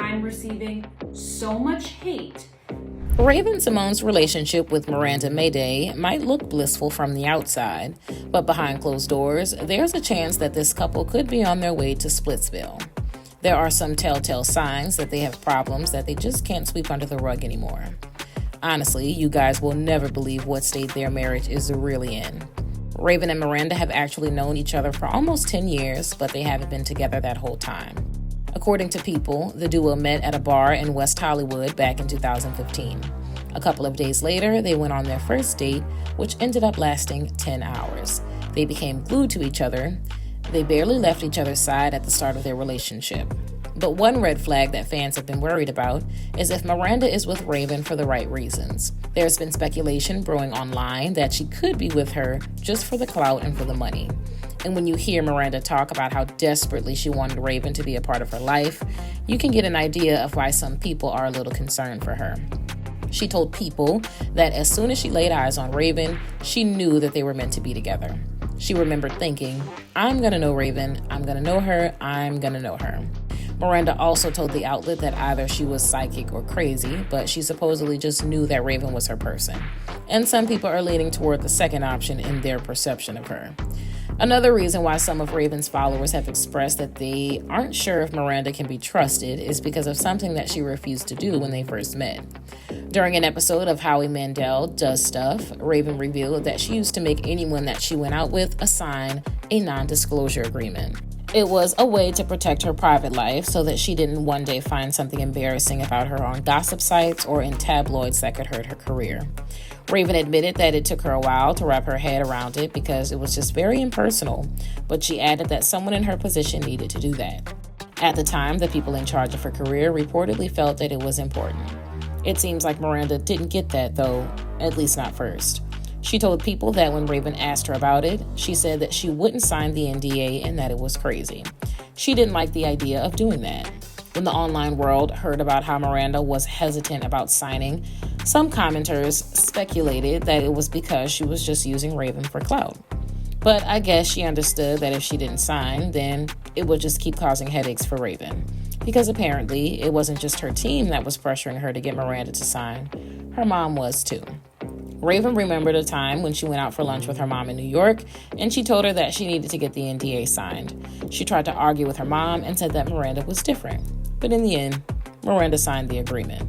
I'm receiving so much hate. Raven Symoné's relationship with Miranda Maday might look blissful from the outside, but behind closed doors, there's a chance that this couple could be on their way to Splitsville. There are some telltale signs that they have problems that they just can't sweep under the rug anymore. Honestly, you guys will never believe what state their marriage is really in. Raven and Miranda have actually known each other for almost 10 years, but they haven't been together that whole time. According to People, the duo met at a bar in West Hollywood back in 2015. A couple of days later, they went on their first date, which ended up lasting 10 hours. They became glued to each other. They barely left each other's side at the start of their relationship. But one red flag that fans have been worried about is if Miranda is with Raven for the right reasons. There's been speculation brewing online that she could be with her just for the clout and for the money. And when you hear Miranda talk about how desperately she wanted Raven to be a part of her life, you can get an idea of why some people are a little concerned for her. She told People that as soon as she laid eyes on Raven, she knew that they were meant to be together. She remembered thinking, I'm gonna know Raven, I'm gonna know her, I'm gonna know her. Miranda also told the outlet that either she was psychic or crazy, but she supposedly just knew that Raven was her person. And some people are leaning toward the second option in their perception of her. Another reason why some of Raven's followers have expressed that they aren't sure if Miranda can be trusted is because of something that she refused to do when they first met. During an episode of Howie Mandel Does Stuff, Raven revealed that she used to make anyone that she went out with sign a non-disclosure agreement. It was a way to protect her private life so that she didn't one day find something embarrassing about her on gossip sites or in tabloids that could hurt her career. Raven admitted that it took her a while to wrap her head around it because it was just very impersonal, but she added that someone in her position needed to do that. At the time, the people in charge of her career reportedly felt that it was important. It seems like Miranda didn't get that, though, at least not first. She told People that when Raven asked her about it, she said that she wouldn't sign the NDA and that it was crazy. She didn't like the idea of doing that. When the online world heard about how Miranda was hesitant about signing, some commenters speculated that it was because she was just using Raven for clout. But I guess she understood that if she didn't sign, then it would just keep causing headaches for Raven. Because apparently, it wasn't just her team that was pressuring her to get Miranda to sign. Her mom was too. Raven remembered a time when she went out for lunch with her mom in New York, and she told her that she needed to get the NDA signed. She tried to argue with her mom and said that Miranda was different. But in the end, Miranda signed the agreement.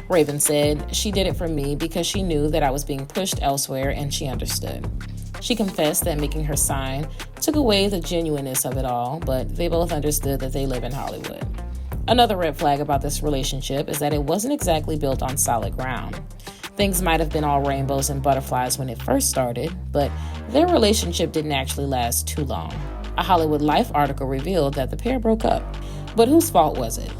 Raven said, she did it for me because she knew that I was being pushed elsewhere and she understood. She confessed that making her sign took away the genuineness of it all, but they both understood that they live in Hollywood. Another red flag about this relationship is that it wasn't exactly built on solid ground. Things might have been all rainbows and butterflies when it first started, but their relationship didn't actually last too long. A Hollywood Life article revealed that the pair broke up. But whose fault was it?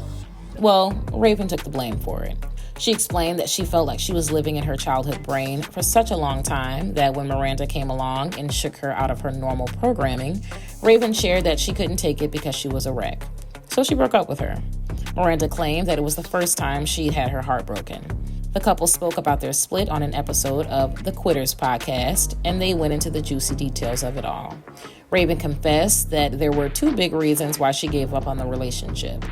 Well, Raven took the blame for it. She explained that she felt like she was living in her childhood brain for such a long time that when Miranda came along and shook her out of her normal programming, Raven shared that she couldn't take it because she was a wreck. So she broke up with her. Miranda claimed that it was the first time she'd had her heart broken. The couple spoke about their split on an episode of the Quitters podcast, and they went into the juicy details of it all. Raven confessed that there were two big reasons why she gave up on the relationship.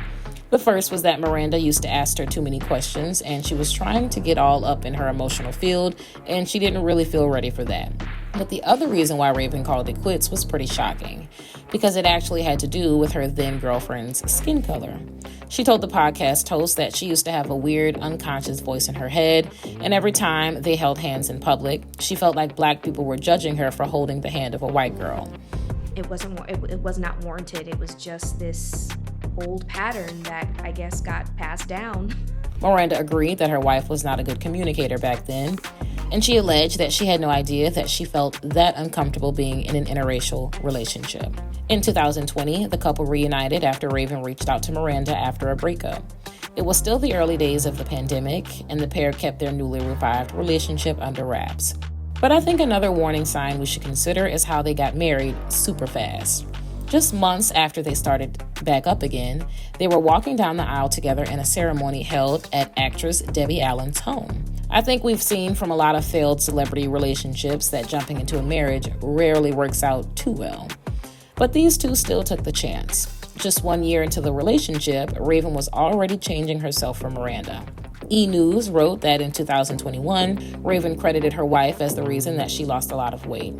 The first was that Miranda used to ask her too many questions, and she was trying to get all up in her emotional field, and she didn't really feel ready for that. But the other reason why Raven called it quits was pretty shocking, because it actually had to do with her then-girlfriend's skin color. She told the podcast host that she used to have a weird, unconscious voice in her head, and every time they held hands in public, she felt like Black people were judging her for holding the hand of a white girl. It was not warranted. It was just this old pattern that I guess got passed down. Miranda agreed that her wife was not a good communicator back then, and she alleged that she had no idea that she felt that uncomfortable being in an interracial relationship. In 2020, the couple reunited after Raven reached out to Miranda after a breakup. It was still the early days of the pandemic, and the pair kept their newly revived relationship under wraps. But I think another warning sign we should consider is how they got married super fast. Just months after they started back up again, they were walking down the aisle together in a ceremony held at actress Debbie Allen's home. I think we've seen from a lot of failed celebrity relationships that jumping into a marriage rarely works out too well. But these two still took the chance. Just 1 year into the relationship, Raven was already changing herself for Miranda. E! News wrote that in 2021, Raven credited her wife as the reason that she lost a lot of weight.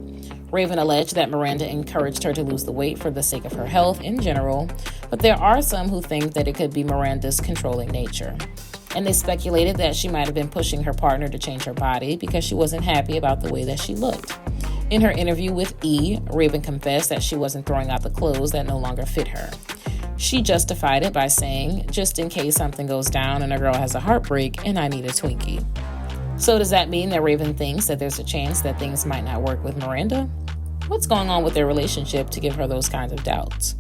Raven alleged that Miranda encouraged her to lose the weight for the sake of her health in general, but there are some who think that it could be Miranda's controlling nature. And they speculated that she might have been pushing her partner to change her body because she wasn't happy about the way that she looked. In her interview with E! Raven confessed that she wasn't throwing out the clothes that no longer fit her. She justified it by saying, just in case something goes down and a girl has a heartbreak and I need a Twinkie. So does that mean that Raven thinks that there's a chance that things might not work with Miranda? What's going on with their relationship to give her those kinds of doubts?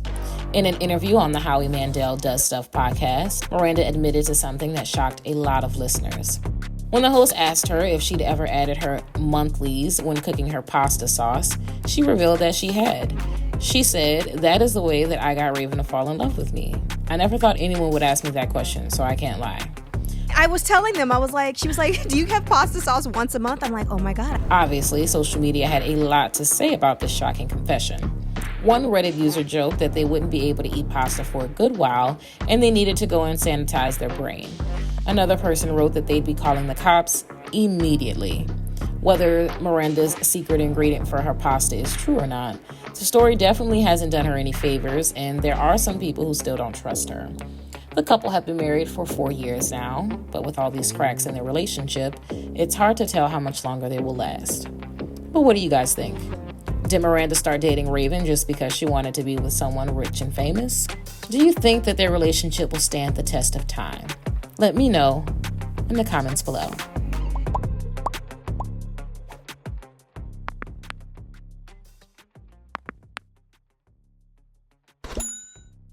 In an interview on the Howie Mandel Does Stuff podcast, Miranda admitted to something that shocked a lot of listeners. When the host asked her if she'd ever added her monthlies when cooking her pasta sauce, she revealed that she had. She said, "That is the way that I got Raven to fall in love with me. I never thought anyone would ask me that question, so I can't lie." I was telling them, she was like, do you have pasta sauce once a month? I'm like, oh my God. Obviously, social media had a lot to say about this shocking confession. One Reddit user joked that they wouldn't be able to eat pasta for a good while and they needed to go and sanitize their brain. Another person wrote that they'd be calling the cops immediately. Whether Miranda's secret ingredient for her pasta is true or not, the story definitely hasn't done her any favors, and there are some people who still don't trust her. The couple have been married for 4 years now, but with all these cracks in their relationship, it's hard to tell how much longer they will last. But what do you guys think? Did Miranda start dating Raven just because she wanted to be with someone rich and famous? Do you think that their relationship will stand the test of time? Let me know in the comments below.